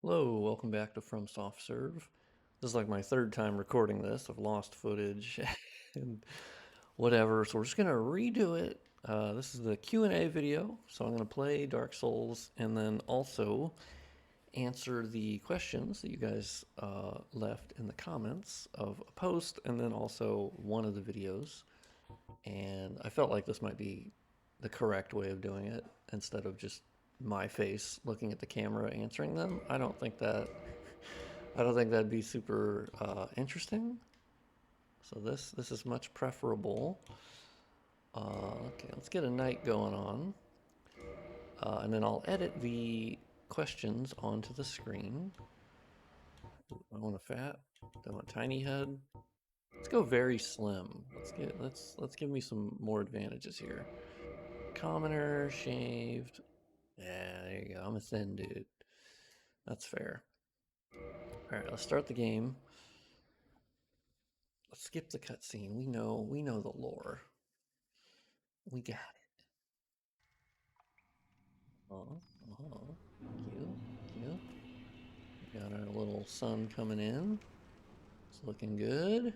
Hello, welcome back to From Soft Serve. This is like my third time recording this. I've lost footage and whatever, so we're just gonna redo it. This is the Q&A video, so I'm gonna play Dark Souls and then also answer the questions that you guys left in the comments of a post and then also one of the videos. And I felt like this might be the correct way of doing it instead of just my face looking at the camera answering them. I don't think that'd be super interesting. So this is much preferable. Okay, let's get a night going on, and then I'll edit the questions onto the screen. Ooh, I want a fat. I want a tiny head. Let's go very slim. Let's give me some more advantages here. Commoner, shaved. Yeah, there you go. I'm a thin dude. That's fair. All right, let's start the game. Let's skip the cutscene. We know the lore. We got it. Cute, cute. We got our little sun coming in. It's looking good.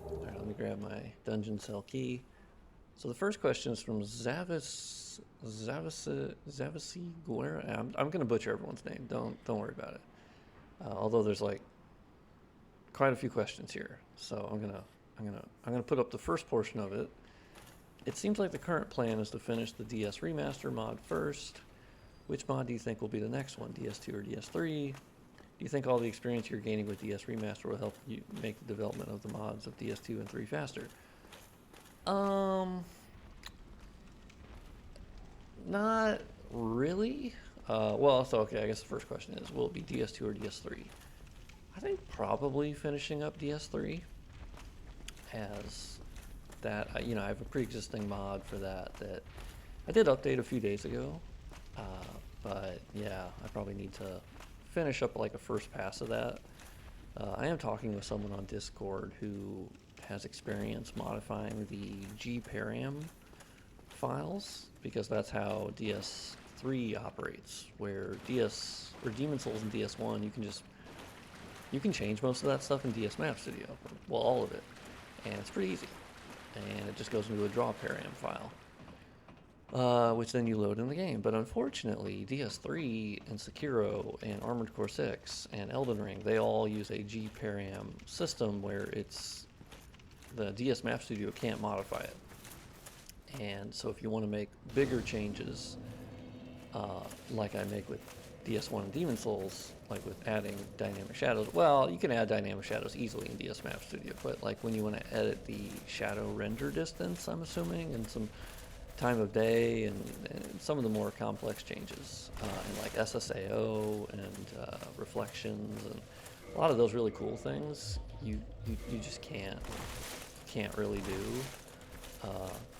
All right, let me grab my dungeon cell key. So the first question is from Zavasi Guerra. I'm gonna butcher everyone's name. Don't worry about it. Although there's like quite a few questions here, so I'm gonna put up the first portion of it. It seems like the current plan is to finish the DS remaster mod first. Which mod do you think will be the next one, DS2 or DS3? Do you think all the experience you're gaining with DS remaster will help you make the development of the mods of DS2 and 3 faster? Not really. Well, so okay, I guess the first question is, will it be DS2 or DS3? I think probably finishing up DS3 as that. I have a pre-existing mod for that I did update a few days ago, but yeah, I probably need to finish up like a first pass of that. I am talking with someone on Discord who has experience modifying the GParam files because that's how DS3 operates. Where Demon Souls in DS1, you can change most of that stuff in DS Map Studio. Well, all of it, and it's pretty easy. And it just goes into a draw param file, which then you load in the game. But unfortunately, DS3 and Sekiro and Armored Core 6 and Elden Ring, they all use a GParam system where the DS Map Studio can't modify it. And so if you want to make bigger changes, like I make with DS1 and Demon Souls, like with adding dynamic shadows, well, you can add dynamic shadows easily in DS Map Studio, but like when you want to edit the shadow render distance, I'm assuming, and some time of day and some of the more complex changes, and like SSAO and reflections and a lot of those really cool things, you just can't really do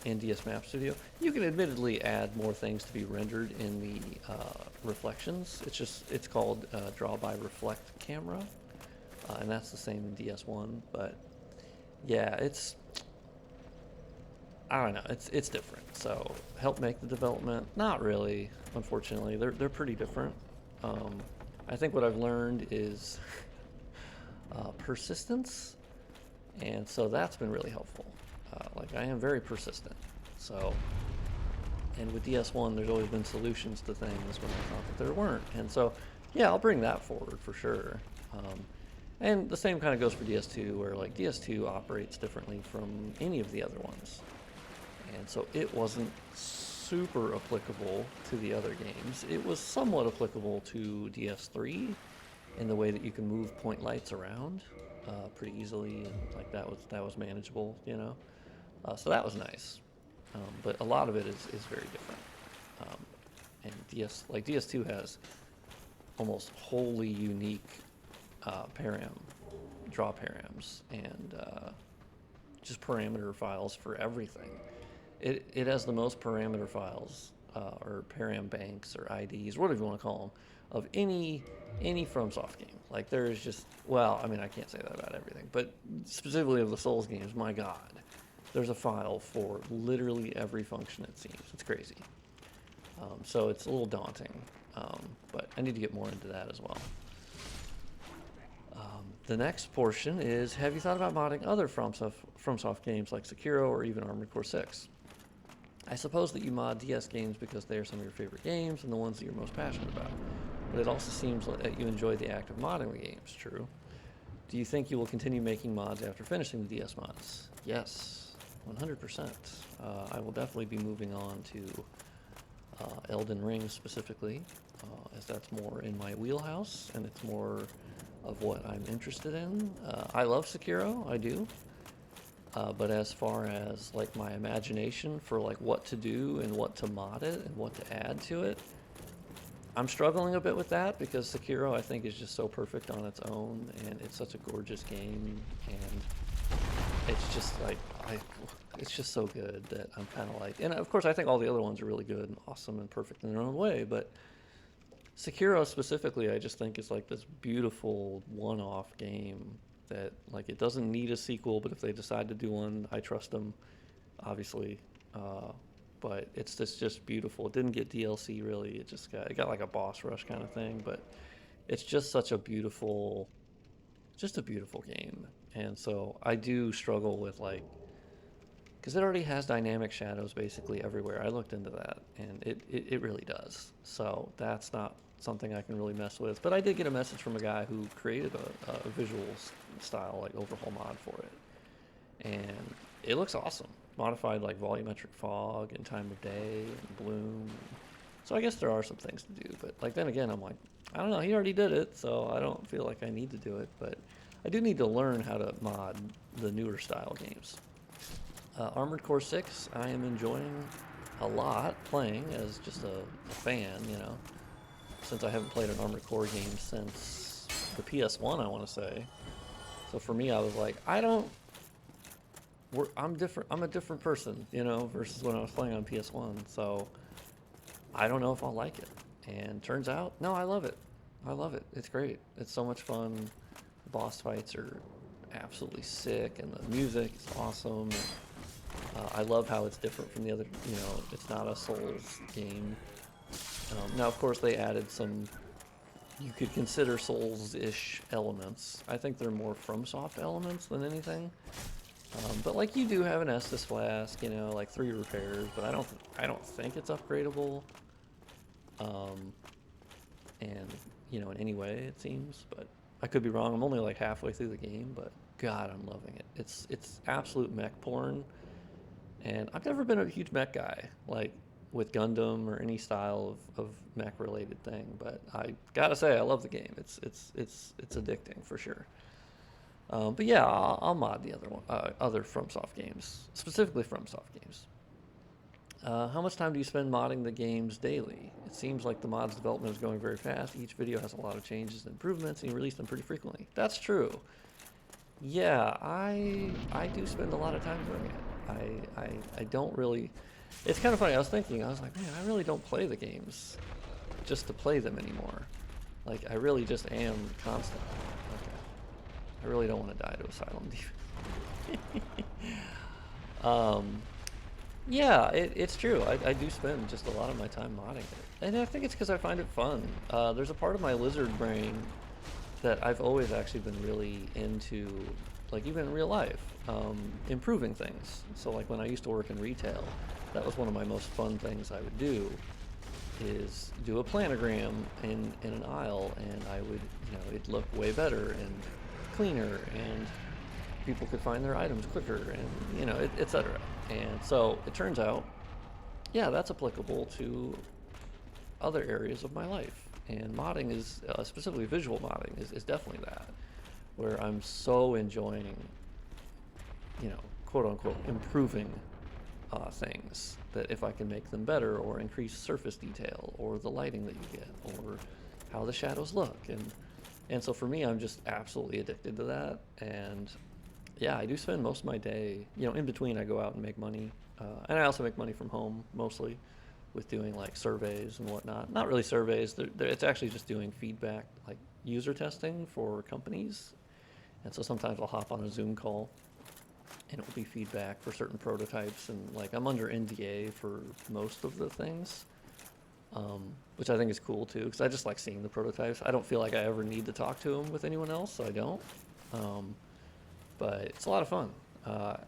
in DS Map Studio. You can admittedly add more things to be rendered in the reflections. It's called draw by reflect camera, and that's the same in DS1. But yeah, I don't know. It's different. So help make the development? Not really. Unfortunately, they're pretty different. I think what I've learned is persistence, and so that's been really helpful. Like I am very persistent. So, and with DS1, there's always been solutions to things when I thought that there weren't. And so, yeah, I'll bring that forward for sure. And the same kind of goes for DS2, where like DS2 operates differently from any of the other ones. And so it wasn't super applicable to the other games. It was somewhat applicable to DS3 in the way that you can move point lights around pretty easily, and like that was manageable, so that was nice. But a lot of it is very different. And DS2 has almost wholly unique draw params, and just parameter files for everything. It has the most parameter files, or param banks, or IDs, whatever you want to call them, of any FromSoft game. Like there is just, well, I mean, I can't say that about everything, but specifically of the Souls games, my God, there's a file for literally every function, it seems. It's crazy. So it's a little daunting. But I need to get more into that as well. The next portion is, have you thought about modding other FromSoft games like Sekiro or even Armored Core 6? I suppose that you mod DS games because they are some of your favorite games and the ones that you're most passionate about. But it also seems that you enjoy the act of modding the games, true? Do you think you will continue making mods after finishing the DS mods? Yes, 100%. I will definitely be moving on to Elden Ring specifically, as that's more in my wheelhouse and it's more of what I'm interested in. I love Sekiro, I do. But as far as like my imagination for like what to do and what to mod it and what to add to it, I'm struggling a bit with that because Sekiro I think is just so perfect on its own and it's such a gorgeous game and it's just like it's just so good that I'm kind of like, and of course I think all the other ones are really good and awesome and perfect in their own way, but Sekiro specifically I just think is like this beautiful one-off game that like it doesn't need a sequel, but if they decide to do one, I trust them, obviously. But it's just beautiful. It didn't get DLC really. It got like a boss rush kind of thing, but it's just such a beautiful game. And so I do struggle with like, because it already has dynamic shadows basically everywhere. I looked into that, and it really does. So that's not something I can really mess with. But I did get a message from a guy who created a visual style like overhaul mod for it, and it looks awesome. Modified like volumetric fog and time of day and bloom. So I guess there are some things to do, but like then again, I'm like, I don't know. He already did it, so I don't feel like I need to do it. But I do need to learn how to mod the newer style games. Armored Core 6, I am enjoying a lot playing as just a fan, you know, since I haven't played an Armored Core game since the PS1, I want to say. So for me, I was like, I'm different. I'm a different person, you know, versus when I was playing on PS1. So I don't know if I'll like it. And turns out, no, I love it. I love it. It's great. It's so much fun. The boss fights are absolutely sick, and the music is awesome. I love how it's different from the other, you know, it's not a Souls game. Now, of course, they added some, you could consider Souls-ish elements. I think they're more FromSoft elements than anything. But like you do have an Estus flask, you know, like 3 repairs, but I don't think it's upgradable. And, you know, in any way it seems, but I could be wrong. I'm only like halfway through the game, but God, I'm loving it. It's absolute mech porn. And I've never been a huge mech guy, like with Gundam or any style of mech related thing, but I gotta say I love the game. It's addicting for sure. But yeah, I'll mod the other FromSoft games, specifically FromSoft games. How much time do you spend modding the games daily? It seems like the mod's development is going very fast. Each video has a lot of changes and improvements, and you release them pretty frequently. That's true. Yeah, I do spend a lot of time doing it. I don't really. It's kind of funny. I was like, man, I really don't play the games just to play them anymore. Like, I really just am constant. Okay. I really don't want to die to Asylum Demon. Yeah, it's true. I do spend just a lot of my time modding it. And I think it's because I find it fun. There's a part of my lizard brain that I've always actually been really into, like even in real life, improving things. So like when I used to work in retail, that was one of my most fun things I would do, is do a planogram in an aisle, and I would, you know, it'd look way better and cleaner, and people could find their items quicker, and, you know, etc. And so it turns out, yeah, that's applicable to other areas of my life. And modding is, specifically visual modding, is definitely that, where I'm so enjoying, you know, quote unquote, improving things, that if I can make them better or increase surface detail or the lighting that you get or how the shadows look. And so for me, I'm just absolutely addicted to that. And yeah, I do spend most of my day, you know, in between I go out and make money. And I also make money from home mostly, with doing like surveys and whatnot. Not really surveys, it's actually just doing feedback, like user testing for companies. And so sometimes I'll hop on a Zoom call and it will be feedback for certain prototypes. And like I'm under NDA for most of the things. which I think is cool too, because I just like seeing the prototypes. I don't feel like I ever need to talk to them with anyone else, so I don't. Um, but it's a lot of fun,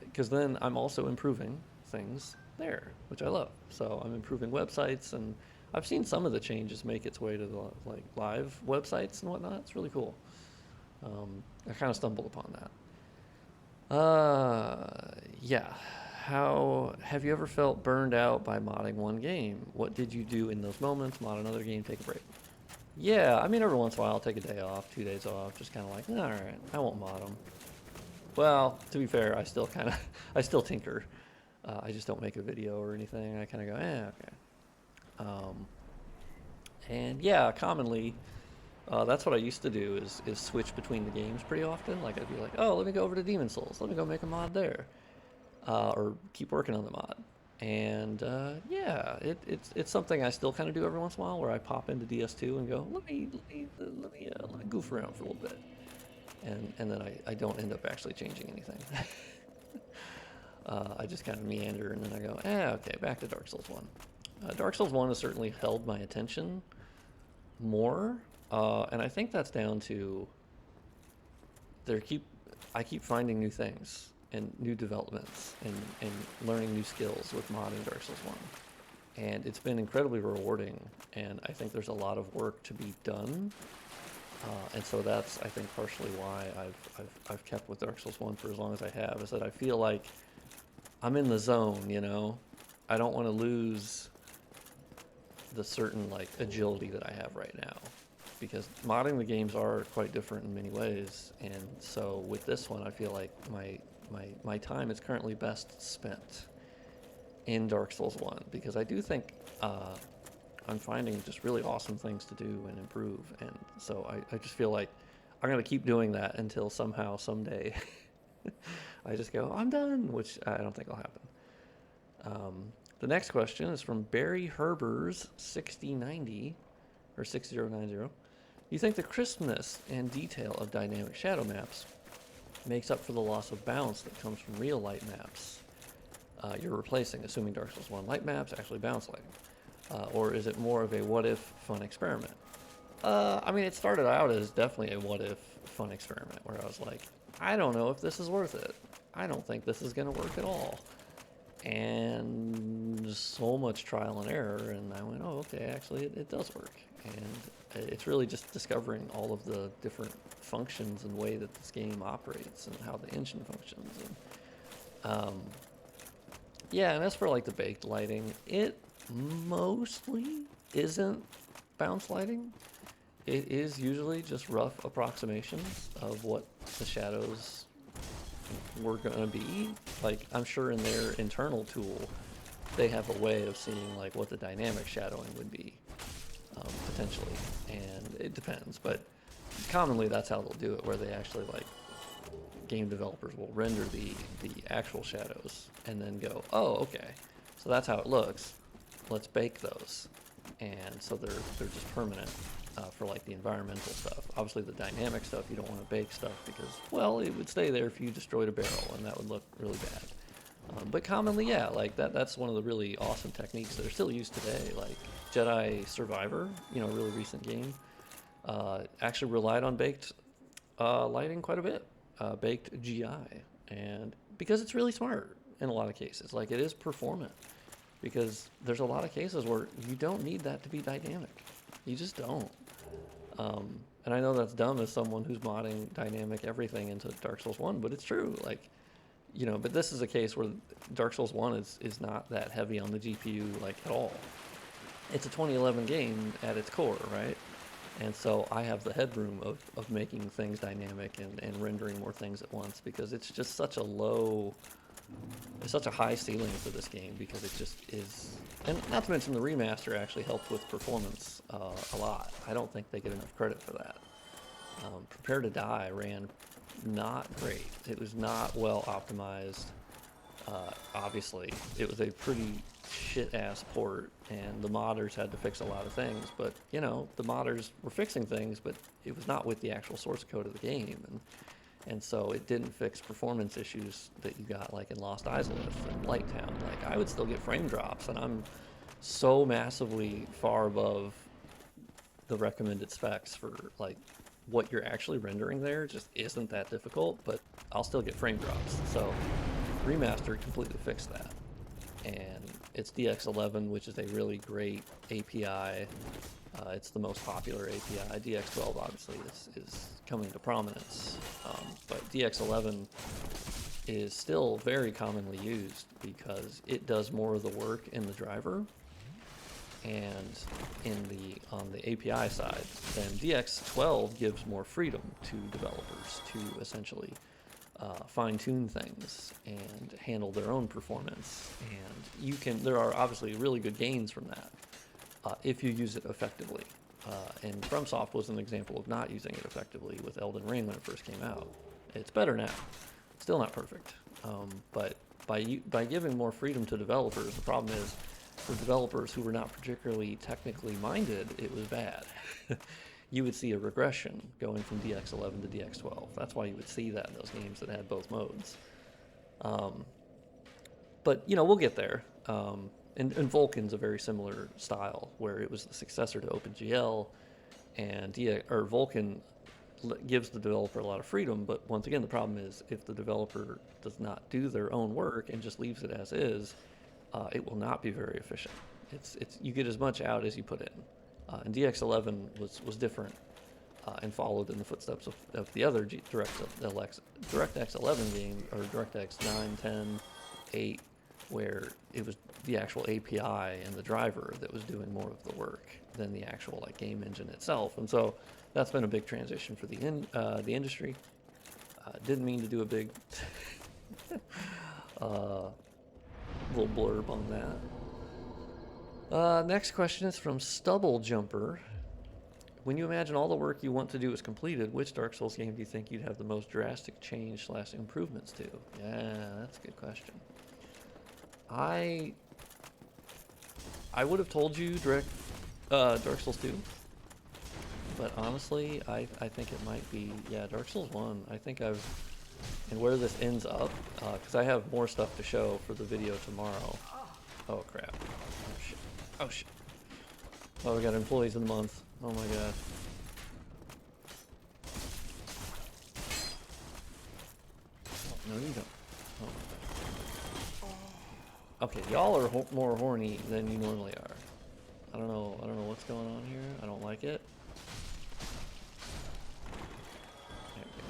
because then I'm also improving things there, which I love. So I'm improving websites, and I've seen some of the changes make its way to the like live websites and whatnot. It's really cool. I kind of stumbled upon that. Yeah. How have you ever felt burned out by modding one game? What did you do in those moments? Mod another game, take a break. Yeah, I mean, every once in a while I'll take a day off, 2 days off, just kind of like, all right, I won't mod them. Well, to be fair, I still kind of, I still tinker. I just don't make a video or anything. I kind of go, okay. And yeah, commonly, that's what I used to do is switch between the games pretty often. Like I'd be like, oh, let me go over to Demon Souls. Let me go make a mod there. Or keep working on the mod. And yeah, it's something I still kind of do every once in a while, where I pop into DS2 and go, let me goof around for a little bit, and then I don't end up actually changing anything. I just kind of meander, and then I go, okay, back to Dark Souls 1. Dark Souls 1 has certainly held my attention more, and I think that's down to I keep finding new things and new developments and learning new skills with modding Dark Souls 1. And it's been incredibly rewarding, and I think there's a lot of work to be done. And so that's, I think, partially why I've kept with Dark Souls 1 for as long as I have, is that I feel like I'm in the zone, you know? I don't want to lose the certain, like, agility that I have right now, because modding the games are quite different in many ways. And so with this one, I feel like my time is currently best spent in Dark Souls 1, because I do think I'm finding just really awesome things to do and improve. And so I just feel like I'm going to keep doing that until somehow, someday, I just go, I'm done, which I don't think will happen. The next question is from Barry Herbers 6090, or 6090. You think the crispness and detail of dynamic shadow maps makes up for the loss of bounce that comes from real light maps you're replacing, assuming Dark Souls 1 light maps actually bounce lighting? Or is it more of a what-if fun experiment? I mean, it started out as definitely a what-if fun experiment, where I was like, I don't know if this is worth it. I don't think this is going to work at all. And so much trial and error, and I went, oh, okay, actually it does work. And it's really just discovering all of the different functions and way that this game operates and how the engine functions. And yeah, and as for like the baked lighting, it mostly isn't bounce lighting. It is usually just rough approximations of what the shadows were going to be. Like, I'm sure in their internal tool, they have a way of seeing like what the dynamic shadowing would be, potentially. And it depends, but commonly that's how they'll do it, where they actually, like, game developers will render the actual shadows and then go, oh, okay, so that's how it looks. Let's bake those. And so they're just permanent for like the environmental stuff. Obviously the dynamic stuff, you don't want to bake stuff because, well, it would stay there if you destroyed a barrel, and that would look really bad. But commonly, yeah, like that's one of the really awesome techniques that are still used today. Like Jedi Survivor, you know, a really recent game, actually relied on baked lighting quite a bit, baked GI, and because it's really smart in a lot of cases. Like, it is performant, because there's a lot of cases where you don't need that to be dynamic. You just don't. And I know that's dumb as someone who's modding dynamic everything into Dark Souls 1, but it's true. Like, you know, but this is a case where Dark Souls 1 is not that heavy on the GPU, like, at all. It's a 2011 game at its core, right? And so I have the headroom of making things dynamic and rendering more things at once, because it's just such a such a high ceiling for this game, because it just is. And not to mention the remaster actually helped with performance a lot. I don't think they get enough credit for that. Prepare to Die ran not great. It was not well optimized. Obviously, it was a pretty shit-ass port, and the modders had to fix a lot of things. But, you know, the modders were fixing things, but it was not with the actual source code of the game. And so it didn't fix performance issues that you got, like, in Lost Izalith and Light Town. Like, I would still get frame drops, and I'm so massively far above the recommended specs for like what you're actually rendering there just isn't that difficult, but I'll still get frame drops. So Remaster completely fixed that. And it's DX11, which is a really great API. It's the most popular API. DX12 obviously is coming to prominence, but DX11 is still very commonly used because it does more of the work in the driver and on the API side. Then DX12 gives more freedom to developers to essentially fine-tune things and handle their own performance. And there are obviously really good gains from that if you use it effectively. And FromSoft was an example of not using it effectively with Elden Ring when it first came out. It's better now. Still not perfect. But by giving more freedom to developers, the problem is for developers who were not particularly technically minded, it was bad. You would see a regression going from DX11 to DX12. That's why you would see that in those games that had both modes. But, you know, we'll get there. And Vulkan's a very similar style, where it was the successor to OpenGL, and Vulkan gives the developer a lot of freedom, but once again, the problem is if the developer does not do their own work and just leaves it as is, it will not be very efficient. You get as much out as you put in. And DX11 was different and followed in the footsteps of the other DirectX 11 game, or DirectX 9, 10, 8, where it was the actual API and the driver that was doing more of the work than the actual like game engine itself. And so that's been a big transition for the industry. Didn't mean to do a big little blurb on that. Next question is from Stubble Jumper. When you imagine all the work you want to do is completed, which Dark Souls game do you think you'd have the most drastic change / improvements to? Yeah, that's a good question. I would have told you Dark Souls 2, but honestly, I think it might be, Dark Souls 1. I think and where this ends up, because I have more stuff to show for the video tomorrow. Oh crap. Oh shit. Oh shit. Oh, we got employees of the month. Oh my god. Oh, no, you don't. Oh my god. Okay, y'all are more horny than you normally are. I don't know what's going on here. I don't like it. There we go.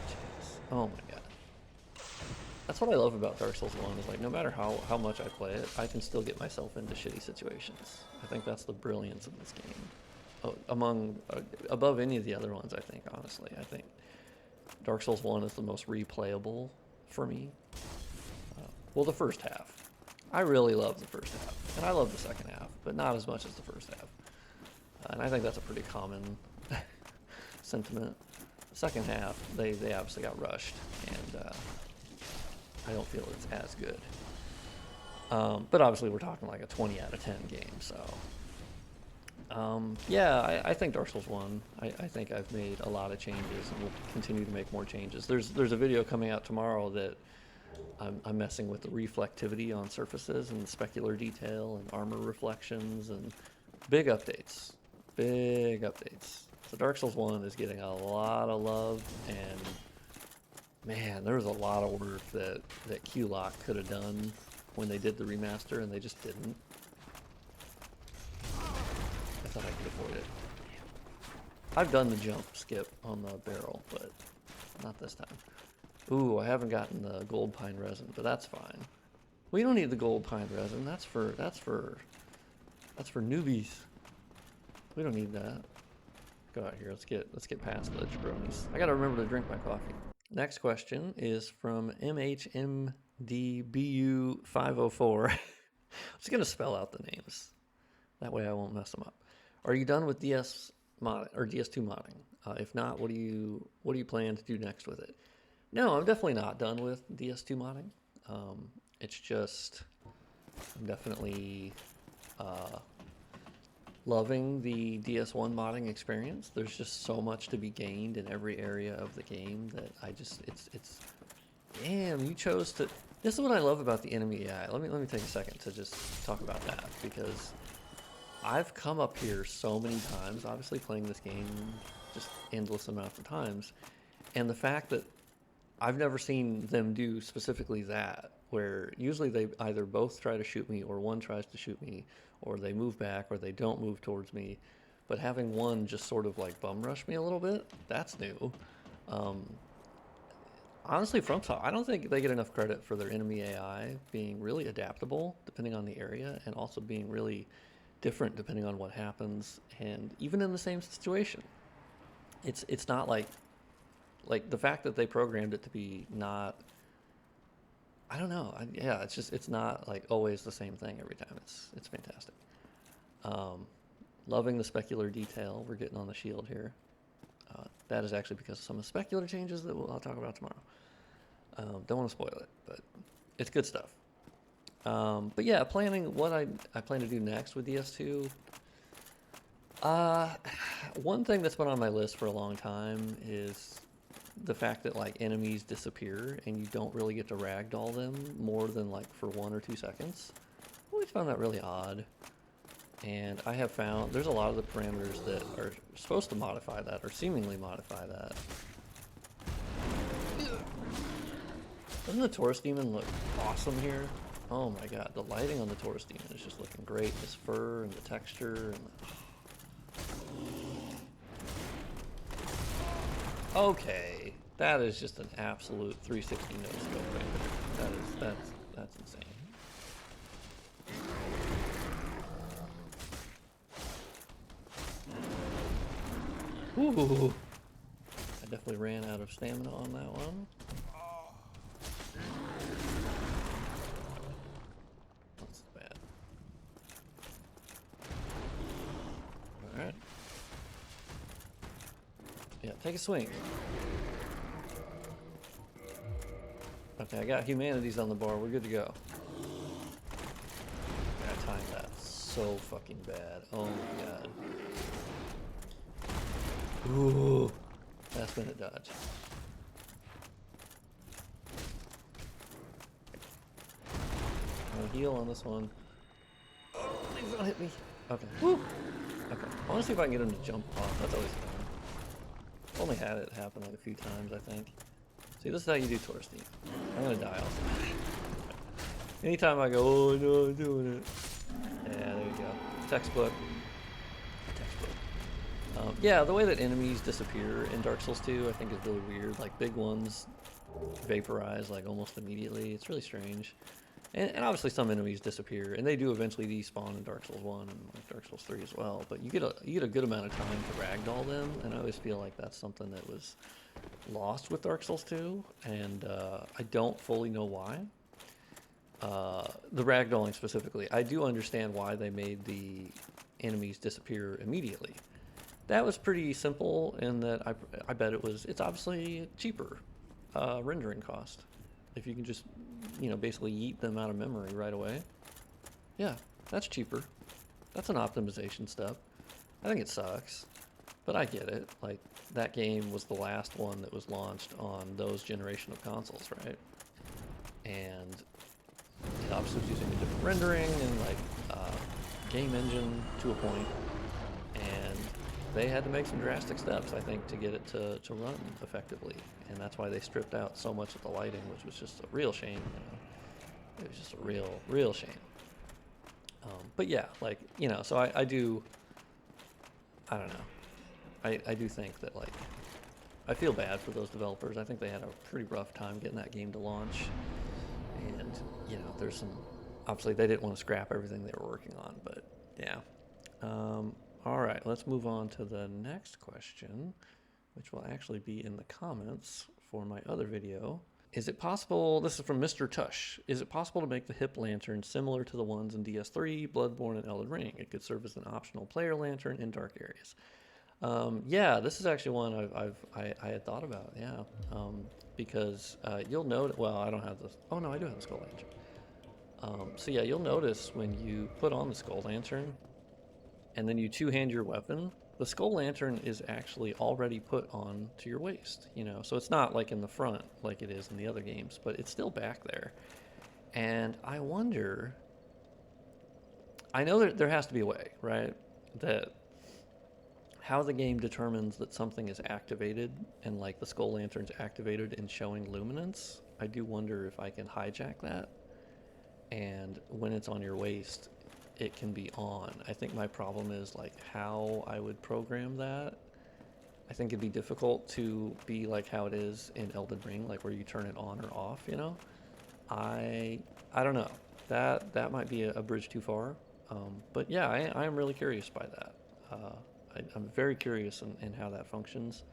Jeez. Oh my god. That's what I love about Dark Souls 1, is like no matter how much I play it, I can still get myself into shitty situations. I think that's the brilliance of this game. Above any of the other ones, I think, honestly. I think Dark Souls 1 is the most replayable for me. Well, the first half. I really love the first half, and I love the second half, but not as much as the first half. And I think that's a pretty common sentiment. The second half, they obviously got rushed, and I don't feel it's as good. But obviously we're talking like a 20 out of 10 game, so... I think Dark Souls 1, I think I've made a lot of changes and will continue to make more changes. There's a video coming out tomorrow that I'm messing with the reflectivity on surfaces and specular detail and armor reflections and big updates. Big updates. So Dark Souls 1 is getting a lot of love, and man, there was a lot of work that Q-Lock could have done when they did the remaster, and they just didn't. I thought I could avoid it. I've done the jump skip on the barrel, but not this time. Ooh, I haven't gotten the gold pine resin, but that's fine. We don't need the gold pine resin. That's for newbies. We don't need that. Go out here. Let's get past the jabronis. I gotta remember to drink my coffee. Next question is from MHMDBU504. I'm just gonna spell out the names. That way I won't mess them up. Are you done with DS mod or DS2 modding? If not, what do you plan to do next with it? No, I'm definitely not done with DS2 modding. It's just I'm definitely loving the DS1 modding experience. There's just so much to be gained in every area of the game that Damn, you chose to. This is what I love about the enemy AI. Let me take a second to just talk about that, because I've come up here so many times, obviously playing this game just endless amounts of times, and the fact that I've never seen them do specifically that, where usually they either both try to shoot me or one tries to shoot me, or they move back or they don't move towards me. But having one just sort of like bum rush me a little bit, that's new. Um, Honestly, FromSoft, I don't think they get enough credit for their enemy AI being really adaptable depending on the area, and also being really different depending on what happens, and even in the same situation. It's not like the fact that they programmed it to be not, I don't know. Yeah, it's not like always the same thing every time. It's fantastic. Um, Loving the specular detail we're getting on the shield here. That is actually because of some of the specular changes that I'll talk about tomorrow. Don't want to spoil it, but it's good stuff. But yeah, planning what I plan to do next with DS2. One thing that's been on my list for a long time is the fact that like enemies disappear and you don't really get to ragdoll them more than like for 1 or 2 seconds. I always found that really odd. And I have found there's a lot of the parameters that are supposed to modify that, or seemingly modify that. Doesn't the Taurus Demon look awesome here? Oh my god, the lighting on the Taurus Demon is just looking great. This fur and the texture and the... Okay, that is just an absolute 360 no scope right there. That's insane. Ooh, I definitely ran out of stamina on that one. That's bad. Alright. Yeah, take a swing. Okay, I got humanities on the bar. We're good to go. I timed that so fucking bad. Oh my god. Ooh, last minute dodge. No heal on this one. Oh, please don't hit me. Okay. Woo. Okay. I want to see if I can get him to jump off. That's always fun. I've only had it happen like a few times, I think. See, this is how you do Taurus Demon. I'm gonna die also. Anytime I go, oh no, I'm doing it. Yeah, there you go. Textbook. Yeah, the way that enemies disappear in Dark Souls 2 I think is really weird. Like big ones vaporize like almost immediately. It's really strange. And obviously some enemies disappear, and they do eventually despawn in Dark Souls 1 and like Dark Souls 3 as well. But you get a good amount of time to ragdoll them, and I always feel like that's something that was lost with Dark Souls 2, and I don't fully know why. The ragdolling specifically, I do understand why they made the enemies disappear immediately. That was pretty simple in that I bet it's obviously cheaper rendering cost. If you can just, basically yeet them out of memory right away. Yeah, that's cheaper. That's an optimization step. I think it sucks, but I get it. Like, that game was the last one that was launched on those generation of consoles, right? And it obviously was using a different rendering and game engine to a point, and they had to make some drastic steps, I think, to get it to run effectively. And that's why they stripped out so much of the lighting, which was just a real shame. It was just a real shame. But yeah, so I do, I don't know. I do think that, I feel bad for those developers. I think they had a pretty rough time getting that game to launch. And, there's some, obviously they didn't want to scrap everything they were working on, but yeah. All right, let's move on to the next question, which will actually be in the comments for my other video. Is it possible, this is from Mr. Tush, is it possible to make the hip lantern similar to the ones in DS3, Bloodborne, and Elden Ring? It could serve as an optional player lantern in dark areas. Yeah, this is actually one I had thought about, yeah. Because you'll note, well, I don't have this, oh no, I do have the skull lantern. So yeah, you'll notice when you put on the skull lantern, and then you two-hand your weapon, the skull lantern is actually already put on to your waist, you know, so it's not like in the front like it is in the other games, but it's still back there. And I wonder, I know that there has to be a way, right? That how the game determines that something is activated and like the skull lantern's activated and showing luminance. I do wonder if I can hijack that, and when it's on your waist, it can be on. I think my problem is like how I would program that. I think it'd be difficult to be like how it is in Elden Ring, like where you turn it on or off, you know? I I don't know. That might be a bridge too far. But yeah, I am really curious by that. I'm very curious in how that functions.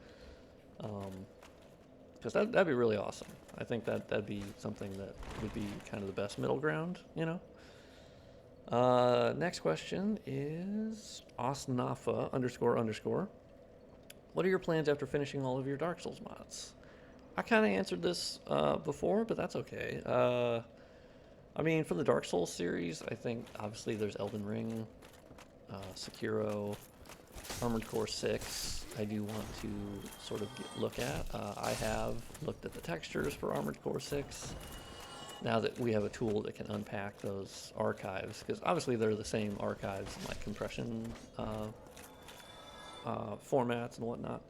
Because that'd be really awesome. I think that'd be something that would be kind of the best middle ground, you know? Next question is Osnafa underscore underscore. What are your plans after finishing all of your Dark Souls mods? I kind of answered this before, but that's okay. I mean, for the Dark Souls series, I think obviously there's Elden Ring, Sekiro, Armored Core 6. I do want to sort of look at. I have looked at the textures for Armored Core 6. Now that we have a tool that can unpack those archives, because obviously they're the same archives and like compression formats and whatnot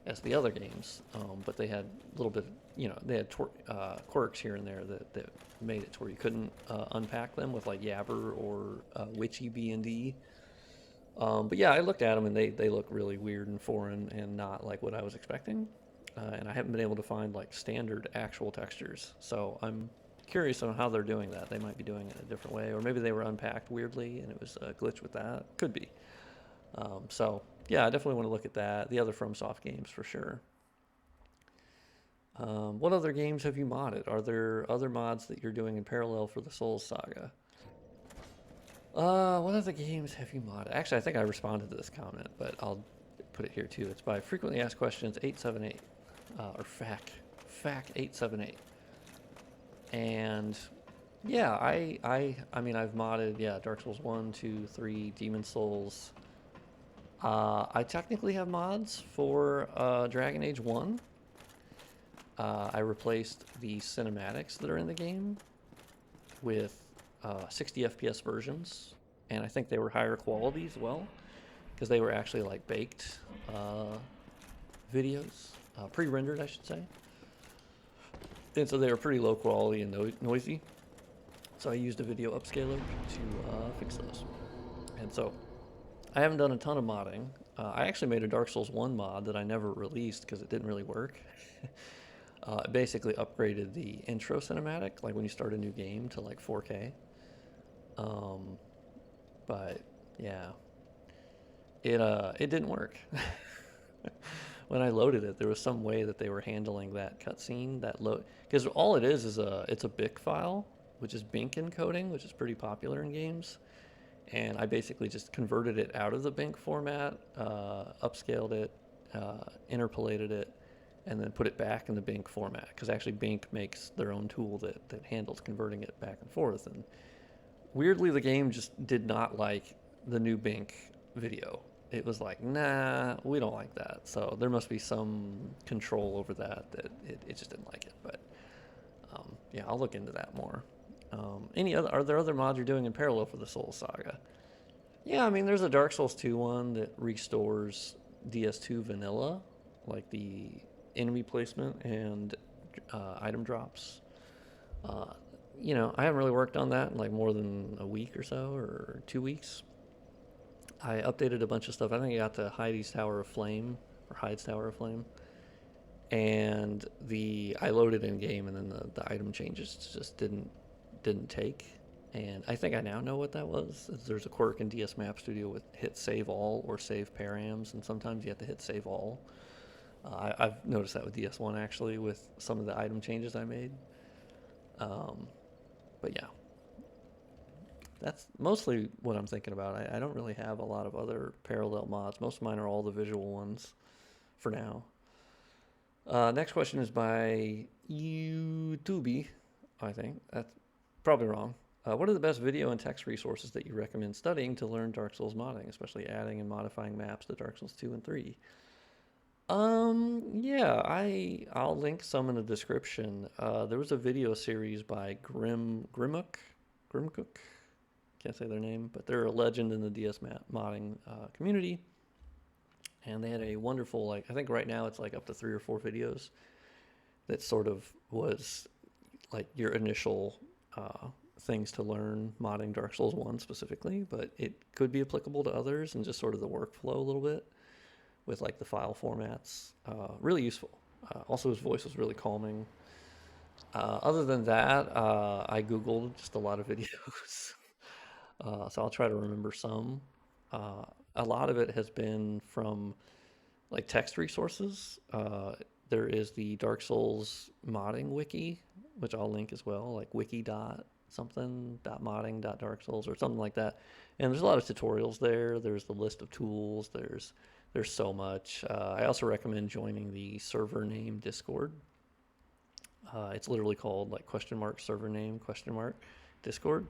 as the other games, but they had a little bit, you know, they had quirks here and there that made it to where you couldn't unpack them with like Yabber or Witchy B&D. But yeah, I looked at them and they look really weird and foreign and not like what I was expecting. And I haven't been able to find like standard actual textures. So I'm curious on how they're doing that. They might be doing it a different way, or maybe they were unpacked weirdly and it was a glitch with that. Could be. So yeah, I definitely want to look at that. The other FromSoft games for sure. What other games have you modded? Are there other mods that you're doing in parallel for the Souls saga? What other games have you modded? Actually, I think I responded to this comment, but I'll put it here too. It's by Frequently Asked Questions 878, or FAC 878. And yeah, I mean, I've modded, yeah, Dark Souls 1, 2, 3, Demon Souls. I technically have mods for Dragon Age 1. I replaced the cinematics that are in the game with 60 FPS versions, and I think they were higher quality as well, because they were actually like baked videos, pre-rendered, I should say. And so they were pretty low quality and noisy. So I used a video upscaler to fix those. And so I haven't done a ton of modding. I actually made a Dark Souls 1 mod that I never released because it didn't really work. It basically upgraded the intro cinematic, like when you start a new game, to like 4K. But yeah, it didn't work. When I loaded it, there was some way that they were handling that cutscene, that load, because all it is it's a BIC file, which is BINC encoding, which is pretty popular in games. And I basically just converted it out of the BINC format, upscaled it, interpolated it, and then put it back in the BINC format. Because actually BINC makes their own tool that handles converting it back and forth. And weirdly, the game just did not like the new BINC video. It was like, nah, we don't like that. So there must be some control over that it just didn't like it. But yeah, I'll look into that more. Are there other mods you're doing in parallel for the Souls saga? Yeah, I mean, there's a Dark Souls 2 one that restores DS2 vanilla, like the enemy placement and item drops. Uh, you know, I haven't really worked on that in like more than a week or so, or 2 weeks. I updated a bunch of stuff. I think I got to Heidi's Tower of Flame, or Hyde's Tower of Flame, and I loaded in game, and then the item changes just didn't take. And I think I now know what that was. There's a quirk in DS Map Studio with hit save all or save params, and sometimes you have to hit save all. I've noticed that with DS1 actually, with some of the item changes I made. But yeah, that's mostly what I'm thinking about. I don't really have a lot of other parallel mods. Most of mine are all the visual ones for now. Next question is by YouTube, I think. That's probably wrong. What are the best video and text resources that you recommend studying to learn Dark Souls modding, especially adding and modifying maps to Dark Souls 2 and 3? Yeah, I'll link some in the description. There was a video series by Grimcook, can't say their name, but they're a legend in the DS modding community, and they had a wonderful, like, I think right now it's like up to 3 or 4 videos that sort of was like your initial things to learn modding Dark Souls 1 specifically, but it could be applicable to others and just sort of the workflow a little bit with like the file formats. Really useful. Also, his voice was really calming. Other than that, I Googled just a lot of videos. So I'll try to remember some. A lot of it has been from like text resources. There is the Dark Souls modding wiki, which I'll link as well, like wiki.something.modding.dark souls or something like that. And there's a lot of tutorials there. There's the list of tools. There's so much. I also recommend joining the server name Discord. It's literally called like !server name Discord.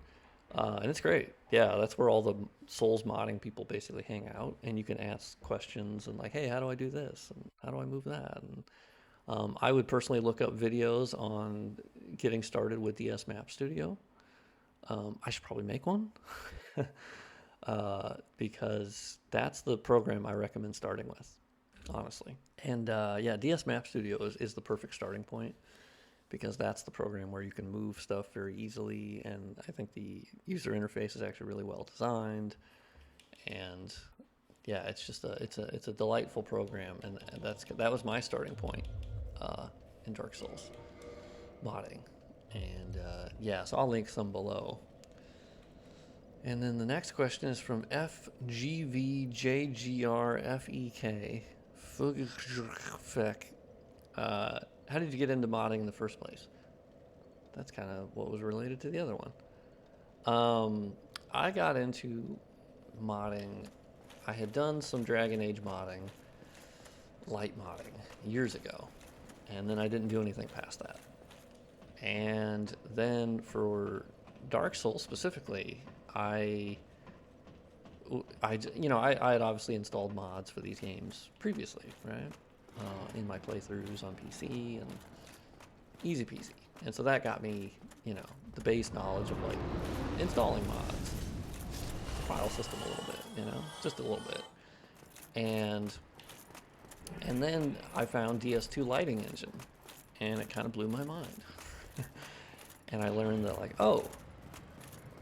And it's great. Yeah, that's where all the Souls modding people basically hang out, and you can ask questions and like, hey, how do I do this? And how do I move that? And I would personally look up videos on getting started with DS Map Studio. I should probably make one because that's the program I recommend starting with, honestly. And yeah, DS Map Studio is the perfect starting point because that's the program where you can move stuff very easily, and I think the user interface is actually really well designed. And yeah, it's just it's a delightful program, and that was my starting point in Dark Souls modding. And yeah, so I'll link some below. And then the next question is from FGVJGRFEK. How did you get into modding in the first place? That's kind of what was related to the other one. I got into modding. I had done some Dragon Age modding, light modding, years ago, and then I didn't do anything past that. And then for Dark Souls specifically, I had obviously installed mods for these games previously, right? In my playthroughs on PC, and easy peasy. And so that got me, the base knowledge of like installing mods, the file system a little bit, just a little bit. And then I found DS2 Lighting Engine, and it kind of blew my mind. And I learned that like, oh,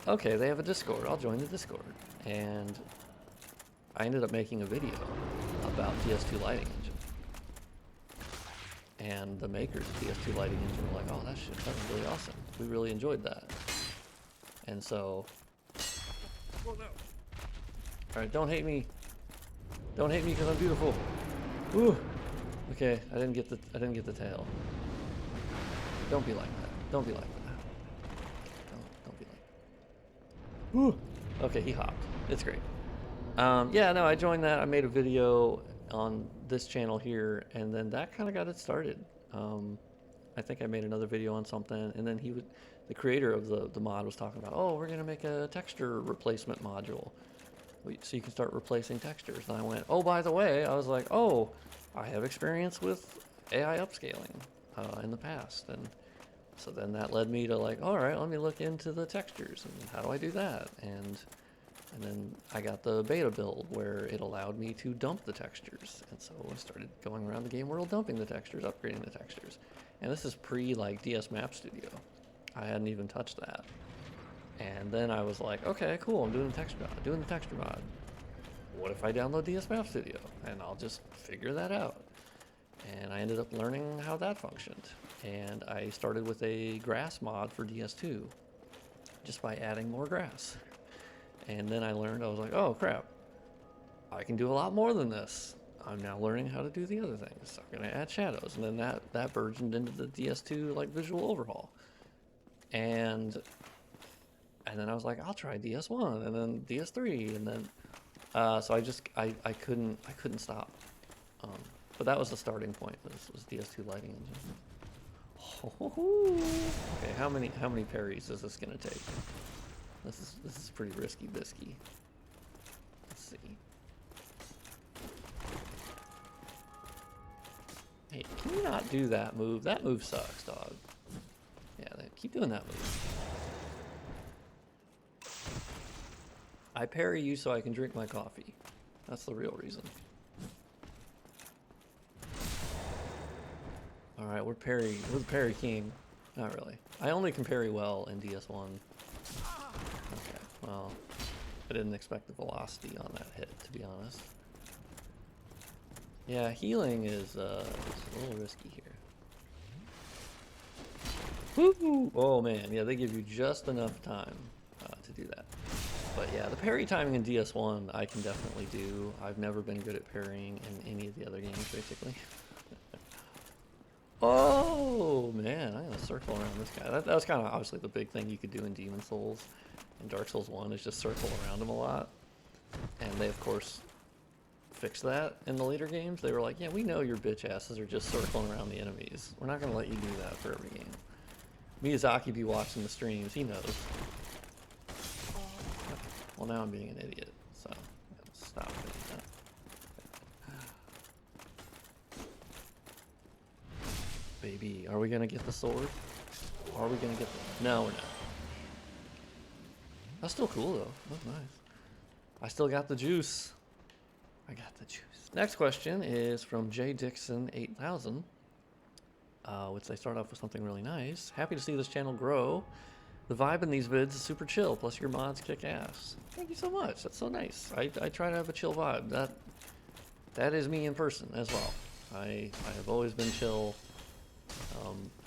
okay, they have a Discord. I'll join the Discord. And I ended up making a video about DS2 Lighting Engine. And the makers of DS2 Lighting Engine were like, oh, that was really awesome. We really enjoyed that. And so, oh no. All right, don't hate me. Don't hate me because I'm beautiful. Ooh. Okay, I didn't get the tail. Don't be like that. Don't be like that. Don't be like that. Ooh. Okay, he hopped. It's great. Yeah, no, I joined that. I made a video on this channel here, and then that kind of got it started. I think I made another video on something, and then the creator of the mod was talking about, oh, we're gonna make a texture replacement module, so you can start replacing textures. And I went, oh, by the way, I was like, oh, I have experience with AI upscaling in the past, and so then that led me to like, all right, let me look into the textures and how do I do that, and then I got the beta build where it allowed me to dump the textures. And so I started going around the game world dumping the textures, upgrading the textures. And this is pre like DS Map Studio. I hadn't even touched that. And then I was like, okay, cool, I'm doing the texture mod. What if I download DS Map Studio? And I'll just figure that out. And I ended up learning how that functioned. And I started with a grass mod for DS2 just by adding more grass. And then I learned, I was like, oh crap, I can do a lot more than this. I'm now learning how to do the other things. So I'm gonna add shadows. And then that burgeoned into the DS2 like visual overhaul. And then I was like, I'll try DS1 and then DS3 and then so I couldn't stop. But that was the starting point. This was DS2 Lighting Engine. Okay, how many parries is this gonna take? This is pretty risky bisky. Let's see. Hey, can you not do that move? That move sucks, dog. Yeah, keep doing that move. I parry you so I can drink my coffee. That's the real reason. Alright, we're the parry king. Not really. I only can parry well in DS1. Okay, well, I didn't expect the velocity on that hit, to be honest. Yeah, healing is a little risky here. Woo! Oh man, yeah, they give you just enough time to do that. But yeah, the parry timing in DS1 I can definitely do. I've never been good at parrying in any of the other games, basically. Oh man, I'm gonna circle around this guy. That was kind of obviously the big thing you could do in Demon Souls. In Dark Souls 1 is just circle around him a lot. And they of course fixed that in the later games. They were like, yeah, we know your bitch asses are just circling around the enemies. We're not gonna let you do that for every game. Miyazaki be watching the streams, he knows. Well, now I'm being an idiot, so I'm gonna stop doing that. Baby, are we gonna get the sword? Are we gonna get the... No, we're not. That's still cool though. That's nice. I still got the juice. I got the juice. Next question is from J Dixon 8000, which they start off with something really nice. Happy to see this channel grow. The vibe in these vids is super chill, plus your mods kick ass. Thank you so much. That's so nice. I try to have a chill vibe. That is me in person as well. I have always been chill.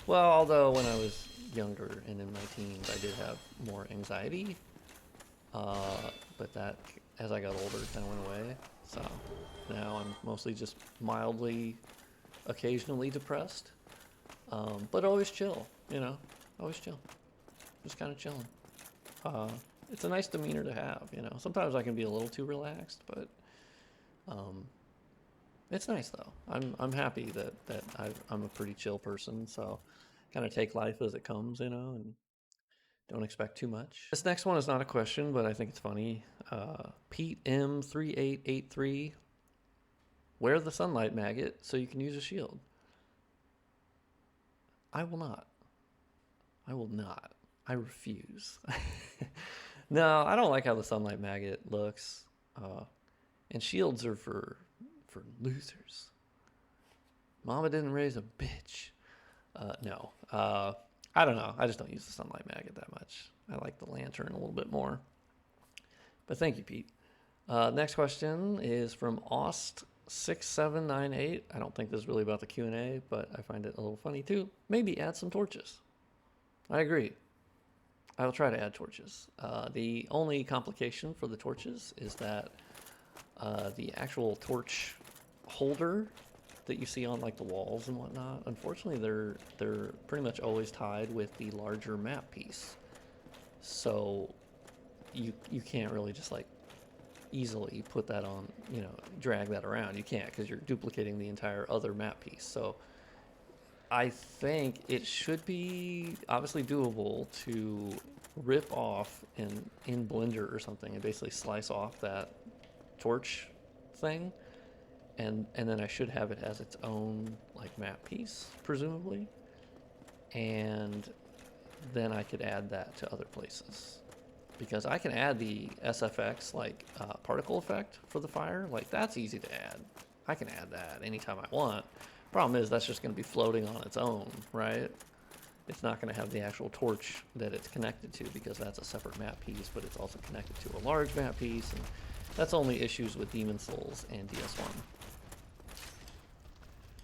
Well, although when I was younger and in my teens, I did have more anxiety. But that, as I got older, kind of went away. So now I'm mostly just mildly, occasionally depressed. But always chill, you know, always chill. Just kind of chilling. It's a nice demeanor to have, you know. Sometimes I can be a little too relaxed, but it's nice though. I'm happy that I'm a pretty chill person, so kind of take life as it comes, you know, and don't expect too much. This next one is not a question, but I think it's funny. Pete M3883, wear the sunlight maggot so you can use a shield. I will not. I will not. I refuse. No, I don't like how the sunlight maggot looks. And shields are for losers. Mama didn't raise a bitch. No. I don't know. I just don't use the sunlight maggot that much. I like the lantern a little bit more. But thank you, Pete. Next question is from Aust6798. I don't think this is really about the Q&A, but I find it a little funny too. Maybe add some torches. I agree. I will try to add torches. The only complication for the torches is that the actual torch holder that you see on like the walls and whatnot, unfortunately they're pretty much always tied with the larger map piece. So you can't really just like easily put that on, you know, drag that around. You can't, because you're duplicating the entire other map piece. So I think it should be obviously doable to rip off in Blender or something and basically slice off that torch thing, and then I should have it as its own like map piece, presumably, and then I could add that to other places, because I can add the SFX like particle effect for the fire. Like, that's easy to add. I can add that anytime I want. Problem is, that's just going to be floating on its own, right? It's not going to have the actual torch that it's connected to, because that's a separate map piece, but it's also connected to a large map piece, and that's only issues with Demon Souls and DS1.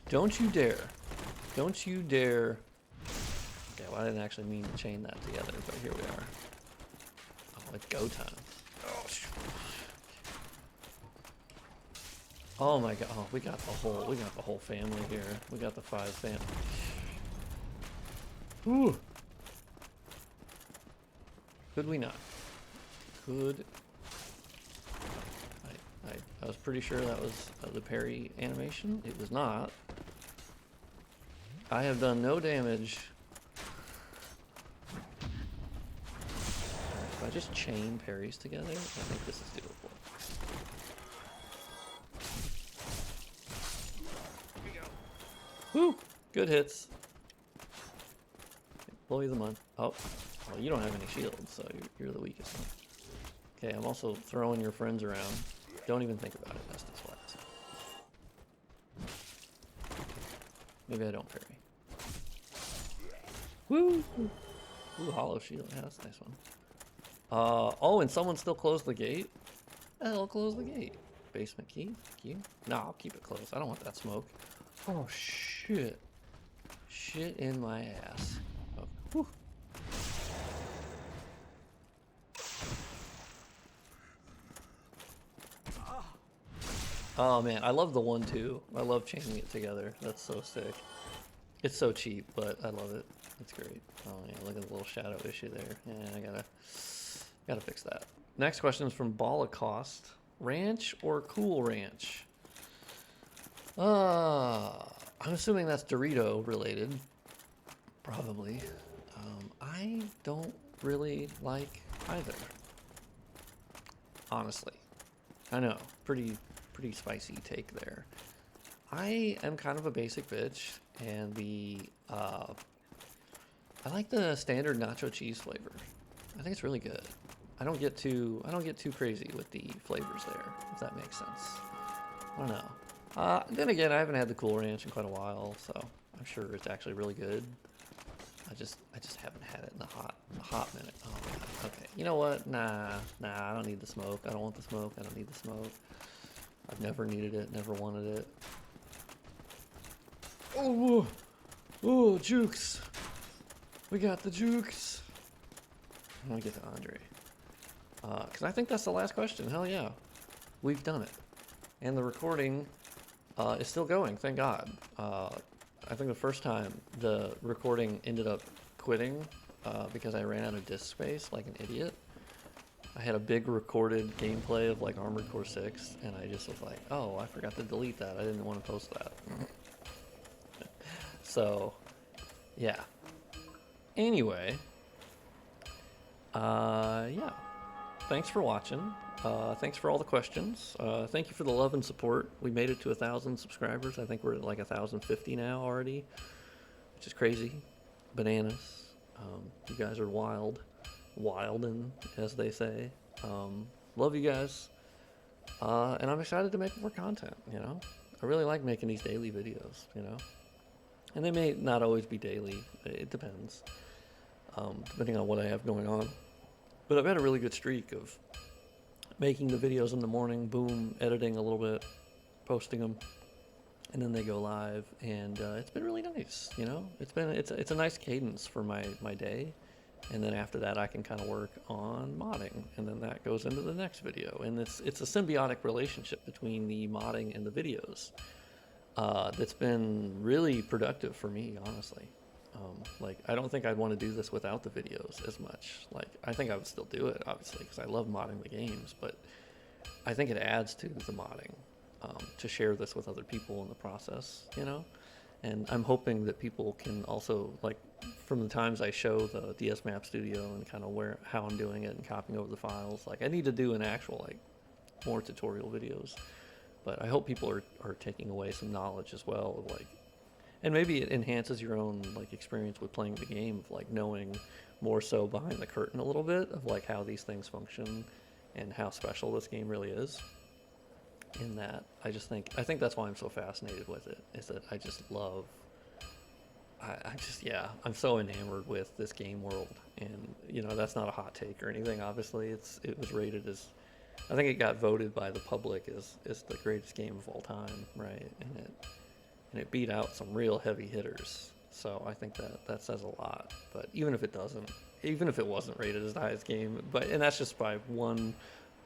Don't you dare. Don't you dare. Okay, well, I didn't actually mean to chain that together, but here we are. Oh, it's go time. Oh, shoot. Oh my god, oh, we got the whole family here. We got the 5 family. Ooh. Could we not? Could... I was pretty sure that was the parry animation. It was not. I have done no damage. If I just chain parries together, I think this is doable. Woo! Good hits. Blow you the month. Oh, well, you don't have any shields, so you're the weakest one. Okay, I'm also throwing your friends around. Don't even think about it, Estus Wax. Maybe I don't parry. Woo! Ooh, hollow shield. Yeah, that's a nice one. Oh, and someone still closed the gate? I'll close the gate. Basement key? Thank you. No, I'll keep it closed. I don't want that smoke. Oh, shit. Shit in my ass. Oh, whew. Oh, man. I love the 1-2. I love chaining it together. That's so sick. It's so cheap, but I love it. It's great. Oh, yeah. Look at the little shadow issue there. Yeah, I gotta fix that. Next question is from Balacost. Ranch or Cool Ranch? I'm assuming that's Dorito related. Probably. I don't really like either. Honestly. I know. Pretty spicy take there. I am kind of a basic bitch, and I like the standard nacho cheese flavor. I think it's really good. I don't get too crazy with the flavors there, if that makes sense. I don't know. Then again, I haven't had the Cool Ranch in quite a while, so I'm sure it's actually really good. I just haven't had it in a hot minute. Oh god. Okay. You know what? Nah. I don't need the smoke. I don't want the smoke. I don't need the smoke. I've never needed it. Never wanted it. Oh, jukes. We got the jukes. I'm gonna get to Andre. Because I think that's the last question. Hell yeah. We've done it. And the recording is still going, thank God. I think the first time the recording ended up quitting because I ran out of disk space like an idiot. I had a big recorded gameplay of like Armored Core 6, and I just was like, oh, I forgot to delete that. I didn't want to post that. So, yeah. Anyway, yeah. Thanks for watching. Thanks for all the questions. Thank you for the love and support. We made it to 1,000 subscribers. I think we're at like 1,050 now already, which is crazy. Bananas. You guys are wildin', as they say. Love you guys. And I'm excited to make more content, you know? I really like making these daily videos, you know? And they may not always be daily. It depends. Depending on what I have going on. But I've had a really good streak of making the videos in the morning, boom, editing a little bit, posting them, and then they go live, and it's been really nice, you know? It's a nice cadence for my day, and then after that I can kind of work on modding, and then that goes into the next video, and it's a symbiotic relationship between the modding and the videos that's been really productive for me, honestly. Like, I don't think I'd want to do this without the videos as much. Like, I think I would still do it, obviously, because I love modding the games, but I think it adds to the modding to share this with other people in the process, you know? And I'm hoping that people can also, like, from the times I show the DS Map Studio and kind of how I'm doing it and copying over the files, like, I need to do an actual, like, more tutorial videos. But I hope people are taking away some knowledge as well of, like, and maybe it enhances your own like experience with playing the game of like knowing more so behind the curtain a little bit of like how these things function and how special this game really is. In that, I think that's why I'm so fascinated with it, is that I just love, I'm so enamored with this game world. And you know, that's not a hot take or anything, obviously. It was rated as, I think it got voted by the public as the greatest game of all time, right? And it beat out some real heavy hitters. So I think that says a lot. But even if it wasn't rated as the highest game, and that's just by one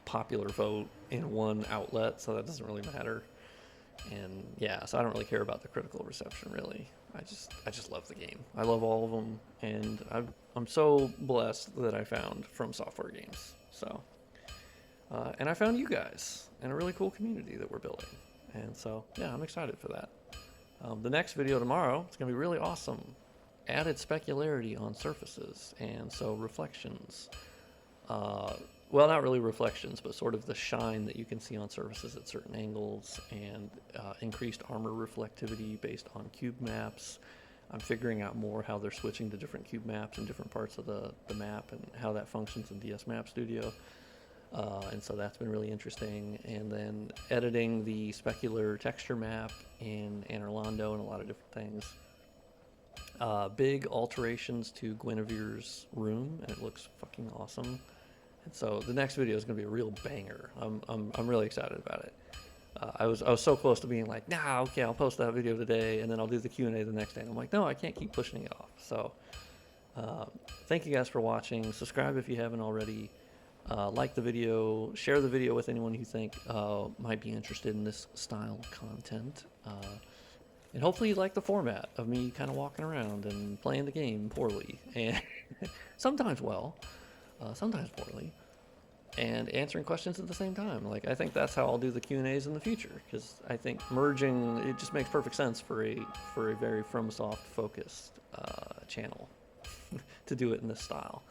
popular vote in one outlet, so that doesn't really matter. And yeah, so I don't really care about the critical reception, really. I just love the game. I love all of them, and I'm so blessed that I found From Software games. So, and I found you guys and a really cool community that we're building. And so, yeah, I'm excited for that. The next video tomorrow is going to be really awesome. Added specularity on surfaces, and so reflections. well, not really reflections, but sort of the shine that you can see on surfaces at certain angles, and increased armor reflectivity based on cube maps. I'm figuring out more how they're switching to different cube maps in different parts of the map and how that functions in DS Map Studio. And so that's been really interesting. And then editing the specular texture map in Anor Londo and a lot of different things. Big alterations to Guinevere's room, and it looks fucking awesome. And so the next video is going to be a real banger. I'm really excited about it. I was so close to being like, nah, okay, I'll post that video today, and then I'll do the Q&A the next day. And I'm like, no, I can't keep pushing it off. So thank you guys for watching. Subscribe if you haven't already. Like the video, share the video with anyone you think might be interested in this style of content. And hopefully you like the format of me kind of walking around and playing the game poorly, and sometimes well, sometimes poorly, and answering questions at the same time. Like, I think that's how I'll do the Q&As in the future, because I think merging, it just makes perfect sense for a very FromSoft focused channel to do it in this style.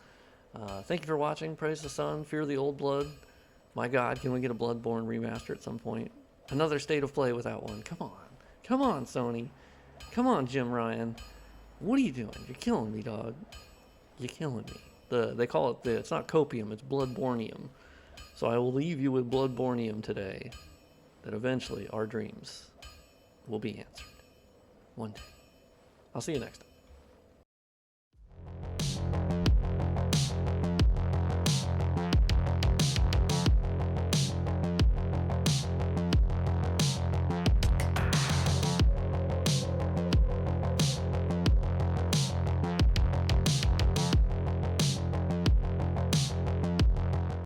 Thank you for watching. Praise the sun, fear the old blood. My God, can we get a Bloodborne remaster at some point? Another State of Play without one. Come on, Sony. Come on, Jim Ryan. What are you doing? You're killing me, dog. You're killing me. They call it it's not copium, it's Bloodbornium. So I will leave you with Bloodbornium today, that eventually our dreams will be answered. One day. I'll see you next time.